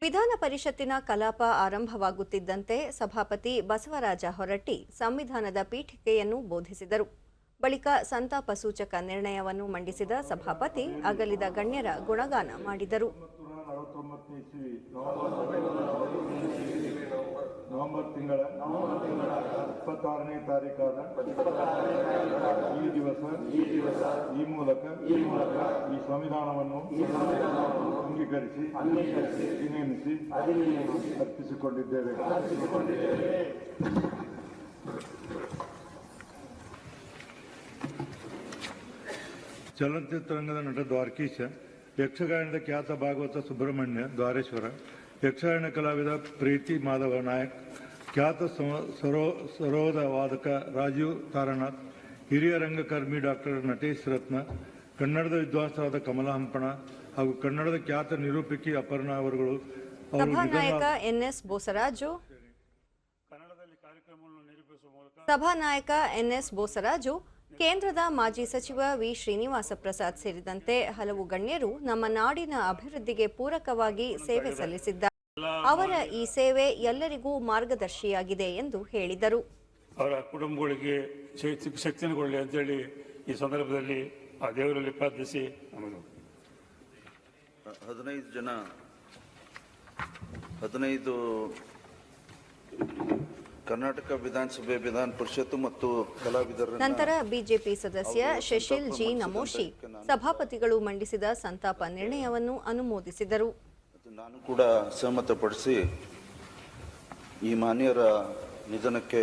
ವಿಧಾನ ಪರಿಷತ್ತಿನ ಕಲಾಪ ಆರಂಭವಾಗುತ್ತಿದ್ದಂತೆ ಸಭಾಪತಿ ಬಸವರಾಜ ಹೊರಟ್ಟಿ ಸಂವಿಧಾನದ ಪೀಠಿಕೆಯನ್ನು ಬೋಧಿಸಿದರು. ಬಳಿಕ ಸಂತಾಪ ಸೂಚಕ ನಿರ್ಣಯವನ್ನು ಮಂಡಿಸಿದ ಸಭಾಪತಿ ಅಗಲಿದ ಗಣ್ಯರ ಗುಣಗಾನ ಮಾಡಿದರು. ನವೆಂಬರ್ ತಿಂಗಳ 26ನೇ ತಾರೀಕಾದ ಈ ದಿವಸ ಈ ಮೂಲಕ ಈ ಸಂವಿಧಾನವನ್ನು ಅಂಗೀಕರಿಸಿ ವಿನಿಯೋಗಿಸಿ ಅರ್ಪಿಸಿಕೊಂಡಿದ್ದೇವೆ. ಚಲನಚಿತ್ರರಂಗದ ನಟ ದ್ವಾರಕೀಶ, ಯಕ್ಷಗಾನದ ಖ್ಯಾತ ಭಾಗವತ ಸುಬ್ರಹ್ಮಣ್ಯ ದ್ವಾರೇಶ್ವರ, ಯಕ್ಷಗಾನ ಕಲಾವಿದ ಪ್ರೀತಿ ಮಾಧವ ನಾಯಕ್, ಖ್ಯಾತ ಸರೋದ ವಾದಕ ರಾಜೀವ್ ತಾರಾನಾಥ್, ಹಿರಿಯ ರಂಗಕರ್ಮಿ ಡಾಕ್ಟರ್ ನಟೇಶ್ ರತ್ನ, ಕನ್ನಡದ ವಿದ್ವಾಂಸರಾದ ಕಮಲಾ ಹಂಪಣ ಹಾಗೂ ಕನ್ನಡದ ಖ್ಯಾತ ನಿರೂಪಕಿ ಅಪರ್ಣಾ ಅವರುಗಳು ಸಭಾನಾಯಕ ಎನ್ಎಸ್ ಬೋಸರಾಜು, ಕೇಂದ್ರದ ಮಾಜಿ ಸಚಿವ ವಿ ಶ್ರೀನಿವಾಸ ಪ್ರಸಾದ್ ಸೇರಿದಂತೆ ಹಲವು ಗಣ್ಯರು ನಮ್ಮ ನಾಡಿನ ಅಭಿವೃದ್ಧಿಗೆ ಪೂರಕವಾಗಿ ಸೇವೆ ಸಲ್ಲಿಸಿದ್ದಾರೆ. ಅವರ ಈ ಸೇವೆ ಎಲ್ಲರಿಗೂ ಮಾರ್ಗದರ್ಶಿಯಾಗಿದೆ ಎಂದು ಹೇಳಿದರು. ಅವರ ಕುಟುಂಬಗಳಿಗೆ ಶಕ್ತಿಯನ್ನು ಕೊಡಲಿ ಅಂತೇಳಿ ಈ ಸಂದರ್ಭದಲ್ಲಿ ಆ ದೇವರಲ್ಲಿ ಪ್ರಾರ್ಥಿಸಿ 15 ಕರ್ನಾಟಕ ವಿಧಾನಸಭೆ ವಿಧಾನ ಪರಿಷತ್ತು ಮತ್ತು ಕಲಾವಿದರ ನಂತರ ಬಿಜೆಪಿ ಸದಸ್ಯ ಶಶಿಲ್ ಜಿ ನಮೋಶಿ ಸಭಾಪತಿಗಳು ಮಂಡಿಸಿದ ಸಂತಾಪ ನಿರ್ಣಯವನ್ನು ಅನುಮೋದಿಸಿದರು. ನಾನು ಕೂಡ ಸಹಮತಪಡಿಸಿ ಈ ಮಾನ್ಯರ ನಿಧನಕ್ಕೆ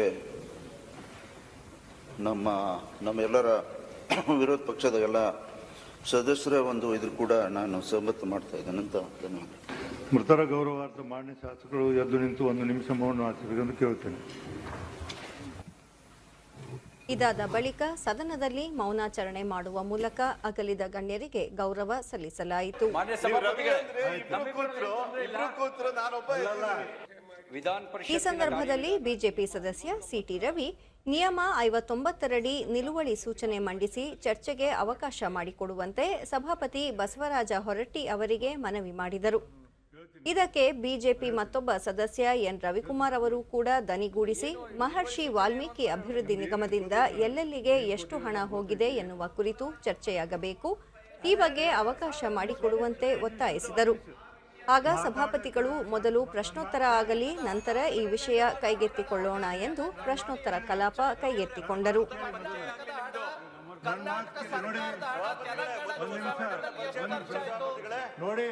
ನಮ್ಮೆಲ್ಲರ ವಿರೋಧ ಪಕ್ಷದ ಎಲ್ಲ ಸದಸ್ಯರ ಇದ್ರ ಕೂಡ ನಾನು ಸಹಮತ ಮಾಡ್ತಾ ಇದ್ದೇನೆ ಅಂತ ಧನ್ಯವಾದ. ಮೃತರ ಗೌರವಾರ್ಥ ಮಾನ್ಯ ಶಾಸಕರು ಎದ್ದು ನಿಂತು 1 ನಿಮಿಷ ಮೌನ ಆಚರಿಸಬೇಕೆಂದು ಕೇಳುತ್ತೇನೆ. ಇದಾದ ಬಳಿಕ ಸದನದಲ್ಲಿ ಮೌನಾಚರಣೆ ಮಾಡುವ ಮೂಲಕ ಅಗಲಿದ ಗಣ್ಯರಿಗೆ ಗೌರವ ಸಲ್ಲಿಸಲಾಯಿತು. ಈ ಸಂದರ್ಭದಲ್ಲಿ ಬಿಜೆಪಿ ಸದಸ್ಯ ಸಿಟಿ ರವಿ ನಿಯಮ 59ರಡಿ ನಿಲುವಳಿ ಸೂಚನೆ ಮಂಡಿಸಿ ಚರ್ಚೆಗೆ ಅವಕಾಶ ಮಾಡಿಕೊಡುವಂತೆ ಸಭಾಪತಿ ಬಸವರಾಜ ಹೊರಟ್ಟಿ ಅವರಿಗೆ ಮನವಿ ಮಾಡಿದರು. ಇದಕ್ಕೆ ಬಿಜೆಪಿ ಮತ್ತೊಬ್ಬ ಸದಸ್ಯ ಎನ್ ರವಿಕುಮಾರ್ ಅವರು ಕೂಡ ದನಿಗೂಡಿಸಿ ಮಹರ್ಷಿ ವಾಲ್ಮೀಕಿ ಅಭಿವೃದ್ಧಿ ನಿಗಮದಿಂದ ಎಲ್ಲೆಲ್ಲಿಗೆ ಎಷ್ಟು ಹಣ ಹೋಗಿದೆ ಎನ್ನುವ ಕುರಿತು ಚರ್ಚೆಯಾಗಬೇಕು, ಈ ಬಗ್ಗೆ ಅವಕಾಶ ಮಾಡಿಕೊಡುವಂತೆ ಒತ್ತಾಯಿಸಿದರು. ಆಗ ಸಭಾಪತಿಗಳು ಮೊದಲು ಪ್ರಶ್ನೋತ್ತರ ಆಗಲಿ, ನಂತರ ಈ ವಿಷಯ ಕೈಗೆತ್ತಿಕೊಳ್ಳೋಣ ಎಂದು ಪ್ರಶ್ನೋತ್ತರ ಕಲಾಪ ಕೈಗೆತ್ತಿಕೊಂಡರು. ನೋಡಿ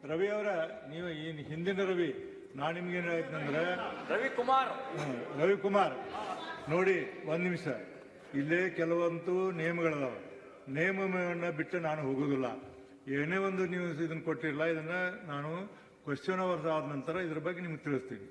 ರವಿ ಅವರ, ನೀವು ಈ ಹಿಂದಿನ ರವಿ, ನಾನು ನಿಮ್ಗೇನು ಹೇಳ್ತಂದ್ರೆ ರವಿಕುಮಾರ್ ನೋಡಿ 1 ನಿಮಿಷ, ಇಲ್ಲೇ ಕೆಲವೊಂದು ನಿಯಮಗಳದಾವ, ನಿಯಮವನ್ನು ಬಿಟ್ಟು ನಾನು ಹೋಗೋದಿಲ್ಲ. ಏನೇ ಒಂದು ನೀವು ಇದನ್ನು ಕೊಟ್ಟಿರಲ್ಲ, ಇದನ್ನ ನಾನು ಕ್ವೆಶ್ಚನ್ ಅವರ್ಸ್ ಆದ ನಂತರ ಇದ್ರ ಬಗ್ಗೆ ನಿಮ್ಗೆ ತಿಳಿಸ್ತೀನಿ.